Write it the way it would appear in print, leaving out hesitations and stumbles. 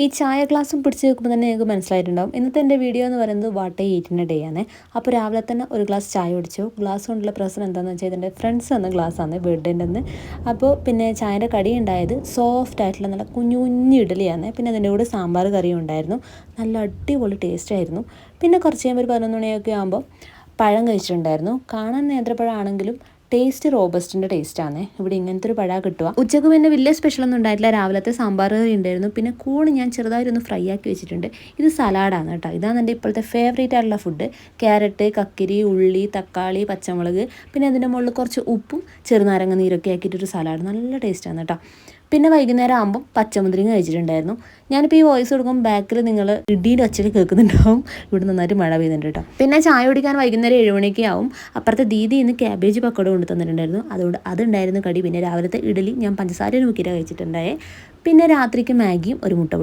ഈ ചായ ഗ്ലാസും പിടിച്ച് വെക്കുമ്പോൾ തന്നെ നിങ്ങൾക്ക് മനസ്സിലായിട്ടുണ്ടാവും. ഇന്നത്തെ എൻ്റെ വീഡിയോ എന്ന് പറയുന്നത് what I eat in A day ആണ്. അപ്പോൾ രാവിലെ തന്നെ ഒരു ഗ്ലാസ് ചായ കുടിച്ചു. ഗ്ലാസ് കൊണ്ടുള്ള പ്രശ്നം എന്താണെന്ന് വെച്ചാൽ ഇതിൻ്റെ ഫ്രണ്ട്സ് തന്ന ഗ്ലാസ്സാണ് ബർത്ത്ഡേൻ്റെ അന്ന്. അപ്പോൾ പിന്നെ ചായൻ്റെ കടി ഉണ്ടായത് സോഫ്റ്റ് ആയിട്ടുള്ള നല്ല കുഞ്ഞു കുഞ്ഞു ഇഡലിയാണ്. പിന്നെ അതിൻ്റെ കൂടെ സാമ്പാർ കറിയും ഉണ്ടായിരുന്നു. നല്ല അടിപൊളി ടേസ്റ്റ് ആയിരുന്നു. പിന്നെ കുറച്ച് കഴിയുമ്പോൾ ഒരു 11 മണിയൊക്കെ ആകുമ്പോൾ പഴം കഴിച്ചിട്ടുണ്ടായിരുന്നു. കാണാൻ നേന്ത്രപ്പഴമാണെങ്കിലും ടേസ്റ്റ് റോബസ്റ്റിൻ്റെ ടേസ്റ്റാണ്. ഇവിടെ ഇങ്ങനത്തെ ഒരു പഴ കിട്ടുക. ഉച്ചക്ക് പിന്നെ വലിയ സ്പെഷ്യലൊന്നും ഉണ്ടായിട്ടില്ല. രാവിലത്തെ സാമ്പാർ കറി ഉണ്ടായിരുന്നു. പിന്നെ കൂണ് ഞാൻ ചെറുതായിട്ടൊന്ന് ഫ്രൈ ആക്കി വെച്ചിട്ടുണ്ട്. ഇത് സലാഡാണ് കേട്ടോ. ഇതാണ് എൻ്റെ ഇപ്പോഴത്തെ ഫേവറേറ്റ് ആയിട്ടുള്ള ഫുഡ്. ക്യാരറ്റ്, കക്കിരി, ഉള്ളി, തക്കാളി, പച്ചമുളക്, പിന്നെ അതിൻ്റെ മുകളിൽ കുറച്ച് ഉപ്പും ചെറുനാരങ്ങ നീരൊക്കെ ആക്കിയിട്ടൊരു സലാഡ്. നല്ല ടേസ്റ്റാണ് കേട്ടോ. പിന്നെ വൈകുന്നേരം ആകുമ്പോൾ പച്ചമുന്തിരിങ്ങ കഴിച്ചിട്ടുണ്ടായിരുന്നു. ഞാനിപ്പോൾ ഈ വോയിസ് കൊടുക്കുമ്പോൾ ബാക്കിൽ നിങ്ങൾ ഇടീൻ്റെ ഒച്ചയിൽ കേൾക്കുന്നുണ്ടാവും. ഇവിടെ നന്നായിട്ട് മഴ പെയ്യുന്നുണ്ട് കേട്ടോ. പിന്നെ ചായ കുടിക്കാൻ വൈകുന്നേരം 7 മണിക്ക് ആവും. അപ്പുറത്തെ ദീദി ഇന്ന് ക്യാബേജ് പക്കോട കൊണ്ട് തന്നിട്ടുണ്ടായിരുന്നു. അതുകൊണ്ട് അതുണ്ടായിരുന്നു കടി. പിന്നെ രാവിലത്തെ ഇഡലി ഞാൻ പഞ്ചസാര മുക്കിയിട്ട് കഴിച്ചിട്ടുണ്ടായേ. പിന്നെ രാത്രിക്ക് മാഗിയും ഒരു മുട്ട